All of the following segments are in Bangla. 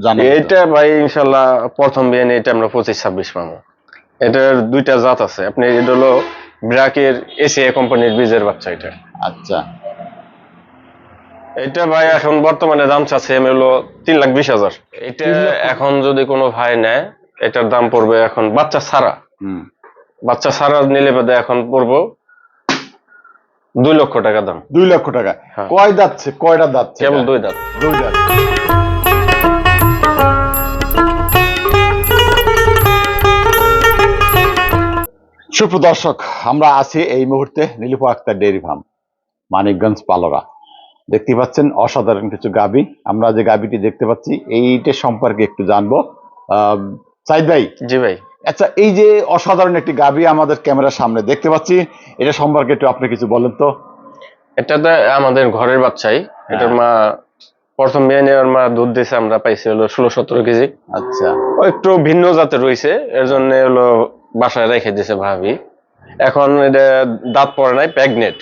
জানেন? এটা ভাই ইনশাল্লাহ প্রথম বিয়ানে এটা আমরা 25-26 পাবো। এটার দুইটা জাত আছে, আপনি এটা হলো ব্র্যাকের এসিআই কোম্পানির বীজের বাচ্চা এটা। আচ্ছা, এটা ভাই এখন বর্তমানে দাম চাচ্ছে আমি হলো 3,20,000। এটা 3 লক্ষ? এখন যদি কোনো ভাই নেয় এটার দাম পড়বে এখন বাচ্চা ছাড়া। বাচ্চা ছাড়া নিলে বাদে এখন পড়বো 2 লক্ষ টাকা দাম। 2 লক্ষ টাকা। হ্যাঁ। কয় দাঁত? কয়টা দাঁত? কেবল 2 দাঁত। 2 দাঁত। সুপ্রদর্শক, আমরা আছি এই মুহূর্তে নীলুফা আক্তার ডেইরি ফার্ম, মানিকগঞ্জ পালোরা। দেখতে পাচ্ছেন অসাধারণ কিছু গাভী। আমরা যে গাভীটি দেখতে পাচ্ছি এইটা সম্পর্কে একটু জানবো। সাইদ ভাই। জি ভাই। আচ্ছা, এই যে অসাধারণ একটি গাভী আমাদের ক্যামেরার সামনে দেখতে পাচ্ছি, এটা সম্পর্কে একটু আপনি কিছু বলেন তো। এটাতে আমাদের ঘরের বাচ্চাই। এটার মা প্রথম বিয়ানে ওর মা দুধ দিয়েছে, আমরা পাইছি হলো 16-17 কেজি। আচ্ছা, ও একটু ভিন্ন জাতের রয়েছে, এর জন্য হলো বাসায় রেখে দিয়েছে ভাবি। এখন এটা দাঁত পড়ে নাই, প্রেগনেন্ট।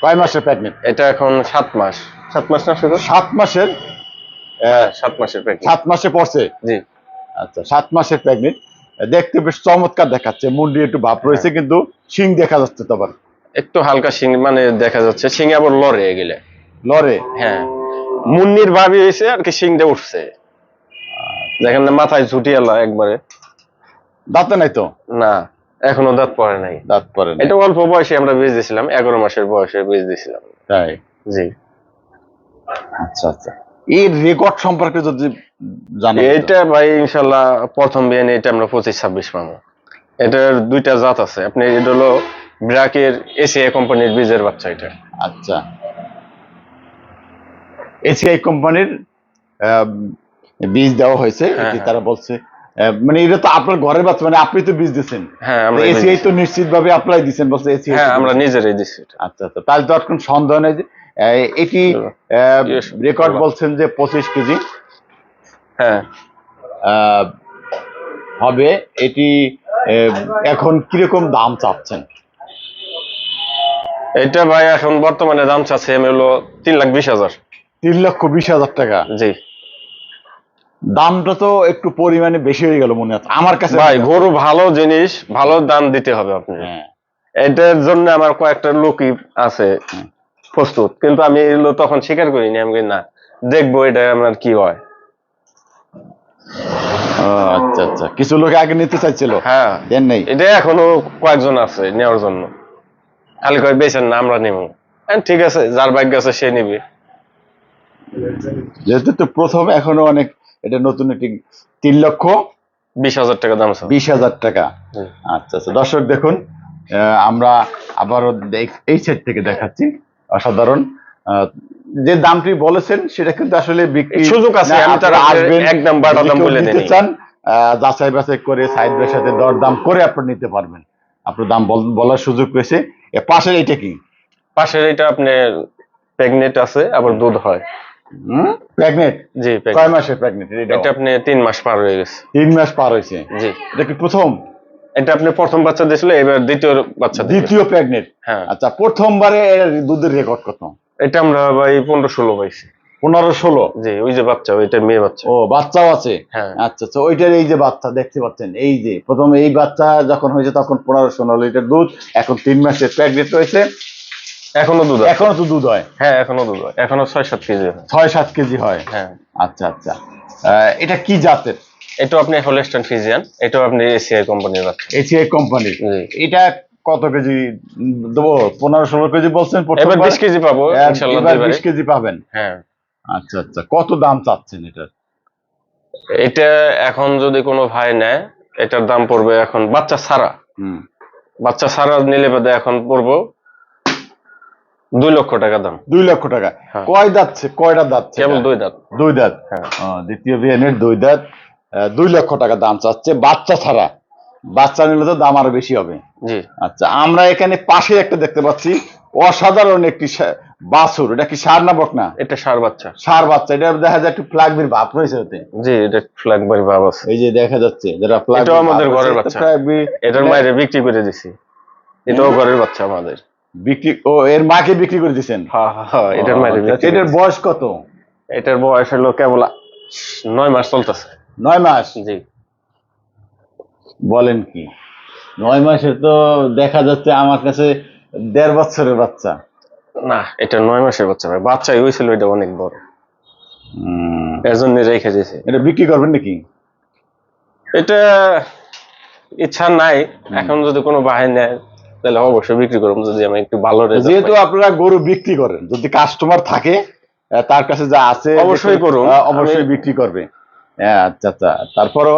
কয় মাসের প্রেগনেন্ট? এটা এখন 7 মাস। 7 মাস না শুধু 7 মাসের? 7 মাসের প্রেগনেন্ট। 7 মাসে পড়ছে? জি। আচ্ছা, 7 মাসের প্রেগনেন্ট। দেখতে বেশ চমৎকার দেখাচ্ছে, মুন্ডি একটু ভাব রয়েছে, কিন্তু শিং দেখা যাচ্ছে তো আবার একটু হালকা শিং মানে দেখা যাচ্ছে, শিং আবার লড়ে গেলে লরে। হ্যাঁ, মুন্নির ভাবি হয়েছে আর কি, শিংটা উঠছে, দেখেন না মাথায় ঝুটি এলা একবারে। দাঁতে নাই তো? না, এখনো দাঁত পড়ে নাই। দাঁত পড়ে নাই। এটা অল্প বয়সে আমরা বীজ দিয়েছিলাম, 11 মাসের বয়সে বীজ দিয়েছিলাম। তাই? জি। আচ্ছা আচ্ছা, এই রেকর্ড সম্পর্কে যদি জানেন। এটা ভাই ইনশাল্লাহ প্রথম বিয়ানে এটা আমরা 25-26 পাবো। এটার দুইটা জাত আছে, আপনি এটা হলো ব্র্যাকের এসিআই কোম্পানির বীজের বাচ্চা এটা। আচ্ছা, এসিআই কোম্পানির বীজ দেওয়া হয়েছে, এটি তারা বলছে। মানে এটা তো আপনার ঘরের বাচ্চা, মানে আপনি তো বীজ দিচ্ছেন। হ্যাঁ, আমরা এসিআই তো নিশ্চিত ভাবে অ্যাপ্লাই দিচ্ছেন, বলছে এসিআই। হ্যাঁ, আমরা নিজেরাই দিচ্ছি। আচ্ছা আচ্ছা, তাহলে তো আর কোনো সন্দেহ নেই যে এটি রেকর্ড বলছেন যে 25 কেজি হ্যাঁ হবে। এটি এখন কিরকম দাম চাচ্ছেন? এটা ভাই এখন বর্তমানে দাম চাচ্ছে আমি হলো 3,20,000। 3,20,000 টাকা? জি। দামটা তো একটু পরিমাণে বেশি হয়ে গেল মনে হচ্ছে আমার কাছে। ভাই গরু ভালো জিনিস, ভালো দাম দিতে হবে আপনি। এটার জন্য আমার কয়েকটা লোকই আছে প্রস্তুত, কিন্তু আমি এগুলো তখন স্বীকার করিনি। আমি না, দেখবো এটা আমার কি হয়। আচ্ছা আচ্ছা, কিছু লোক আগে নিতে চাইছিল। হ্যাঁ, দেন নাই? এটা এখনো কয়েকজন আছে নেওয়ার জন্য, খালি কয় বেছেন না আমরা নেব। ঠিক আছে, যার ভাগ্য আছে সে নিবে। যেহেতু তো প্রথম, এখনো অনেক, এটা নতুন একটি 3,20,000 টাকা দাম আছে। 20,000 টাকা। আচ্ছা আচ্ছা, দর্শক দেখুন, আমরা আবারও এই সাইড থেকে দেখাচ্ছি। অসাধারণ যে দামটি বলেছেন সেটা কিন্তু আসলে বিক্রি সুযোগ আছে, আমি তার আসবেন একদম বাটা দাম বলে দিতে দেই। চান যাচাই বাছাই করে সাইড বাই সাথে দরদাম করে আপনি নিতে পারবেন, আপনার দাম বলার সুযোগ রয়েছে। পাশের এইটা কি? পাশের এটা আপনি প্রেগনেন্ট আছে, আবার দুধ হয়। প্রেগনেন্ট? জি। কয় মাসের প্রেগনেন্ট? এটা আপনি 3 মাস পার হয়ে গেছে। 3 মাস পার হয়েছে? জি। এটা কি প্রথম? এটা আপনি প্রথম বাচ্চা দিয়েছিল, এবার দ্বিতীয় বাচ্চা। দ্বিতীয় প্রেগনেন্ট? হ্যাঁ। আচ্ছা, প্রথমবারে দুধের রেকর্ড কত? এটা আমরা ভাই 15-16 পাইছি। 15-16? জি, ওই যে বাচ্চা, ওইটা মেয়ে বাচ্চা। ও, বাচ্চাও আছে? হ্যাঁ। আচ্ছা আচ্ছা, ওইটার এই যে বাচ্চা দেখতে পাচ্ছেন, এই যে প্রথম এই বাচ্চা যখন হয়েছে তখন 15-16 লিটার দুধ, এখন 3 মাসের প্রেগনেন্ট রয়েছে। এখনো দুধ? এখনো তো দুধ হয়? হ্যাঁ, এখনো দুধ হয়, এখনো 6-7 কেজি হয়। 6-7 কেজি হয়? হ্যাঁ। আচ্ছা আচ্ছা, এটা কি জাতের? এটা আপনি হলস্টাইন ফ্রিজিয়ান, এটাও আপনি এসিআই কোম্পানির বাচ্চা। এসিআই কোম্পানির? এটা কত কেজি দেবো? 15-16 কেজি বলছেন, এবার 20 কেজি পাবো ইনশাআল্লাহ। এবার 20 কেজি পাবেন? হ্যাঁ। আচ্ছা আচ্ছা, কত দাম চাচ্ছেন এটার? এটা এখন যদি কোনো ভাই নেয় এটার দাম পড়বে এখন বাচ্চা ছাড়া। বাচ্চা ছাড়া নিলে বাদে এখন পড়বো 2 লক্ষ টাকা দাম। 2 লক্ষ টাকা? কয় দাঁত? কয়টা দাঁত? কেবল 2 দাঁত। 2 দাঁত? হ্যাঁ। দ্বিতীয় বিয়ানের 2 দাঁত, 2 লক্ষ টাকা দাম চাচ্ছে বাচ্চা ছাড়া। বাচ্চা নিলে তো দাম আরো বেশি হবে। জি। আচ্ছা, আমরা এখানে পাশে একটা দেখতে পাচ্ছি অসাধারণ একটি বাছুর। এটা কি ষাঁড় না বকনা? এটা ষাঁড় বাচ্চা। ষাঁড় বাচ্চা। এটা দেখা যায় একটু ফ্ল্যাগবির ভাব রয়েছে ওতে। জি, এটা ফ্ল্যাগবির ভাব আছে। এই যে দেখা যাচ্ছে যেটা ফ্ল্যাগ। এটা আমাদের ঘরের বাচ্চা। এটার মায়ের বিক্রি করে দিছি। এটাও ঘরের বাচ্চা আমাদের। বিক্রি? ও, এর মাকে বিক্রি করে দিয়েছেন? হ্যাঁ, এটার মায়ের বিক্রি। এটার বয়স কত? এটার বয়স হলো কেবল 9 মাস চলতেছে। 9 মাস? জি। বলেন কি, 9 মাসে তো দেখা যাচ্ছে আমার কাছে 1.5 বছরের বাচ্চা। না, এটা 9 মাসের বাচ্চা ভাই, বাচ্চাই হয়েছিল, এটা অনেক বড়, এর জন্য রেখে দিয়েছে। এটা বিক্রি করবেন নাকি? এটা ইচ্ছা নাই, এখন যদি কোনো বাহিনী নেয় তাহলে অবশ্যই বিক্রি করবো, যদি আমি একটু ভালো রেজাল্ট যেহেতু পাই। আপনারা গরু বিক্রি করেন, যদি কাস্টমার থাকে তার কাছে যা আছে অবশ্যই করুন, অবশ্যই বিক্রি করবে। হ্যাঁ, আচ্ছা আচ্ছা। তারপরও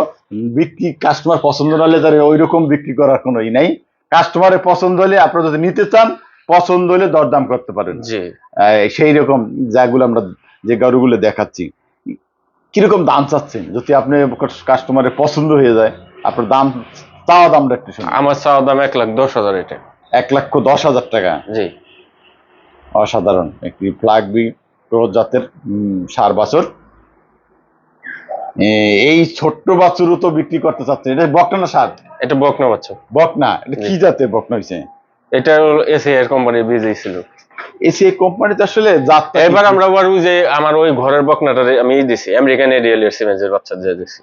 বিক্রি কাস্টমার পছন্দ না হলে তার ওই রকম বিক্রি করার কোনো ই নাই। কাস্টমারের পছন্দ হলে আপনারা যদি নিতে চান, পছন্দ হলে দরদাম করতে পারেন। জি। সেই রকম যেগুলো আমরা যে গরুগুলো দেখাচ্ছি, কিরকম দাম চাচ্ছেন? যদি আপনি কাস্টমারের পছন্দ হয়ে যায়, আপনার দাম চাওয়া দামটা একটু শুনুন। আমার চাওয়া দাম 1,10,000 এটা। 1,10,000 টাকা? জি। অসাধারণ একটি ফ্ল্যাগবি ক্রস জাতের ষাঁড় বাছুর। এই ছোট্ট বাছুরও তো বিক্রি করতে চাচ্ছেন। এটা বকনা না ষাঁড়? এটা বকনা বাচ্চা। বকনা? এটা কি জাতের বকনা হয়েছে? এটা এসিআর কোম্পানির বীজ ছিল। এসিআই কোম্পানিতে আসলে জাতটা এবার আমরা আবার ওই যে আমার ওই ঘরের বকনাটা আমি দিছি আমেরিকান এরিয়াল সিমেন্সের বাচ্চা দিয়ে দিছি।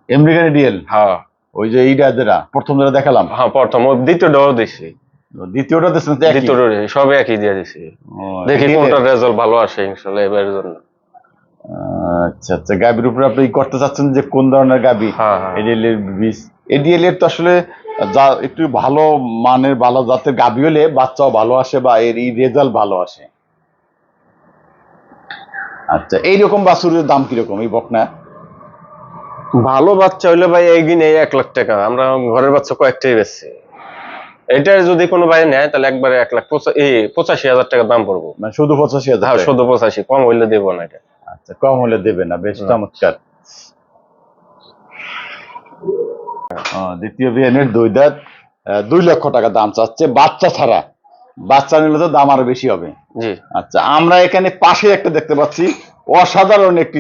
American DL? হ্যাঁ। ওই যে এইটা যেটা প্রথম যেটা দেখালাম? হ্যাঁ, প্রথম ও দ্বিতীয়টাও দিছি। দ্বিতীয়টা দিচ্ছেন? দ্বিতীয়টা সব একই দিয়ে দিছি। দেখি কোনটা রেজাল্ট ভালো আসে ইনশাআল্লাহ এবারের জন্য। আচ্ছা আচ্ছা। গাবির উপরে আপনি করতে চাচ্ছেন যে কোন ধরনের গাবি? এডিএল এর বীজ। এডিএল এর তো আসলে যা একটু ভালো মানের ভালো জাতের গাবি হলে বাচ্চাও ভালো আসে বা এর রেজাল্ট ভালো আসে। আচ্ছা, এইরকম বাছুরের দাম কিরকম এই বকনা? ভালো বাচ্চা হইলে ভাই একদিন 1,00,000 টাকা, আমরা ঘরের বাচ্চা কয়েকটাই বেচছি। এটা যদি কোনো ভাই নেয় তাহলে একবারে 1,85,000 টাকা দাম পড়বো। মানে শুধু 85,000? হ্যাঁ, শুধু 85, কম হইলে দেবো না এটা। আচ্ছা, কম হলে দেবে না, বেশ চমৎকার। দ্বিতীয় বিয়ানের 2 দাঁত, 2 লক্ষ টাকা দাম চাচ্ছে বাচ্চা ছাড়া। বাচ্চা নিলে তো দাম আরো বেশি হবে। জি। আচ্ছা, আমরা এখানে পাশে একটা দেখতে পাচ্ছি অসাধারণ একটি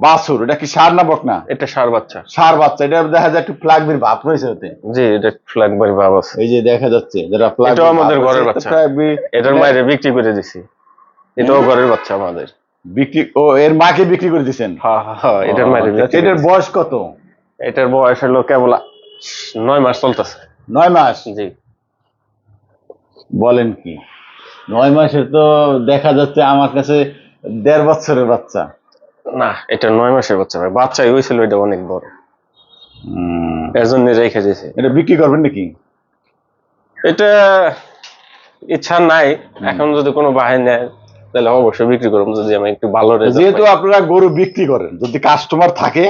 বাছুর। এটা কি ষাঁড় না বকনা? এটা ষাঁড় বাচ্চা। ষাঁড় বাচ্চা। এটা দেখা যায় একটু ফ্ল্যাগবির ভাব রয়েছে ওতে। জি, এটা ফ্ল্যাগবাড়ি ভাব আছে। এই যে দেখা যাচ্ছে যেটা ফ্ল্যাগ। এটাও আমাদের ঘরের বাচ্চা। এটার মায়ের বিক্রি করে দিছি। এটাও ঘরের বাচ্চা আমাদের। বিক্রি? ও, এর মাকে বিক্রি করে দিয়েছেন? হ্যাঁ হ্যাঁ, এটার মায়ের বিক্রি। এটার বয়স কত? এটার বয়স হলো কেবল 9 মাস চলতেছে। 9 মাস? জি। বলেন কি, 9 মাসে তো দেখা যাচ্ছে আমার কাছে 1.5 বছরের বাচ্চা। না, এটা 9 মাসের বাচ্চা ভাই, বাচ্চাই হয়েছিল, এটা অনেক বড়, এর জন্য রেখে দিয়েছে। এটা বিক্রি করবেন নাকি? এটা ইচ্ছা নাই, এখন যদি কোনো বাহিনী নেয় তাহলে অবশ্যই বিক্রি করবো, যদি আমি একটু ভালো রেজাল্ট যেহেতু পাই। আপনারা গরু বিক্রি করেন, যদি কাস্টমার থাকে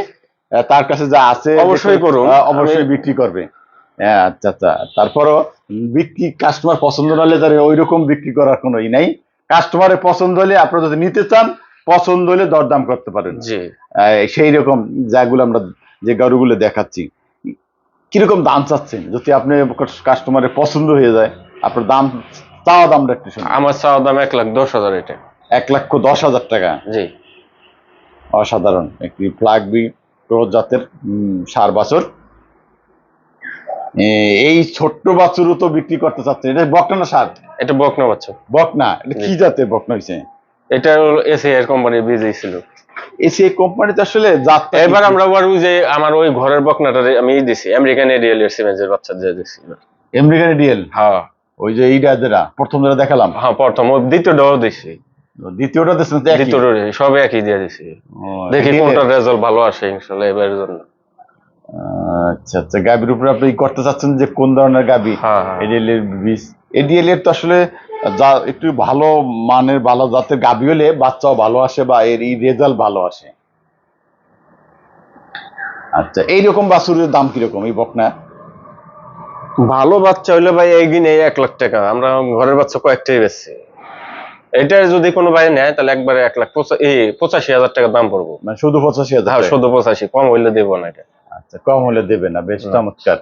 তার কাছে যা আছে অবশ্যই করুন, অবশ্যই বিক্রি করবে। হ্যাঁ, আচ্ছা আচ্ছা। তারপরও বিক্রি কাস্টমার পছন্দ না হলে তার ওই রকম বিক্রি করার কোনো ই নাই। কাস্টমারের পছন্দ হলে আপনারা যদি নিতে চান, পছন্দ হলে দরদাম করতে পারেন। জি। সেই রকম যেগুলো আমরা যে গরুগুলো দেখাচ্ছি, কিরকম দাম চাচ্ছেন? যদি আপনি কাস্টমারের পছন্দ হয়ে যায়, আপনার দাম চাওয়া দামটা একটু শুনুন। আমার চাওয়া দাম 1,10,000 এটা। 1,10,000 টাকা? জি। অসাধারণ একটি ফ্ল্যাগবি ক্রস জাতের ষাঁড় বাছুর। এই ছোট্ট বাছুরও তো বিক্রি করতে চাচ্ছেন। এটা বকনা না ষাঁড়? এটা বকনা বাচ্চা। বকনা? এটা কি জাতের বকনা হয়েছে? এটা এসিআর কোম্পানির বীজ ছিল। এসিআই কোম্পানিতে আসলে জাতটা? এবার আমরা আবার ওই যে আমার ওই ঘরের বকনাটা আমি দিছি আমেরিকান এরিয়াল সিমেন্সের বাচ্চা দিয়ে দিছি। American DL? হ্যাঁ। ওই যে এইটা যেটা প্রথম যেটা দেখালাম? হ্যাঁ, প্রথম ও দ্বিতীয়টাও দিছি। দ্বিতীয়টা দিচ্ছেন? দ্বিতীয়টা সব একই দিয়ে দিছি। দেখি কোনটা রেজাল্ট ভালো আসে ইনশাআল্লাহ এবারের জন্য। আচ্ছা আচ্ছা। গাবির উপরে আপনি করতে চাচ্ছেন যে কোন ধরনের গাবি? এডিএল এর বীজ। এডিএল এর তো আসলে যা একটু ভালো মানের ভালো জাতের গাবি হলে বাচ্চাও ভালো আসে বা এর রেজাল্ট ভালো আসে। আচ্ছা, এইরকম বাছুরের দাম কিরকম এই বকনা? ভালো বাচ্চা হইলে ভাই একদিন 1,00,000 টাকা, আমরা ঘরের বাচ্চা কয়েকটাই বেচছি। এটা যদি কোনো ভাই নেয় তাহলে একবারে 1,85,000 টাকা দাম পড়বো। মানে শুধু 85,000? হ্যাঁ, শুধু 85, কম হইলে দেবো না এটা। আচ্ছা, কম হলে দেবে না, বেশ চমৎকার।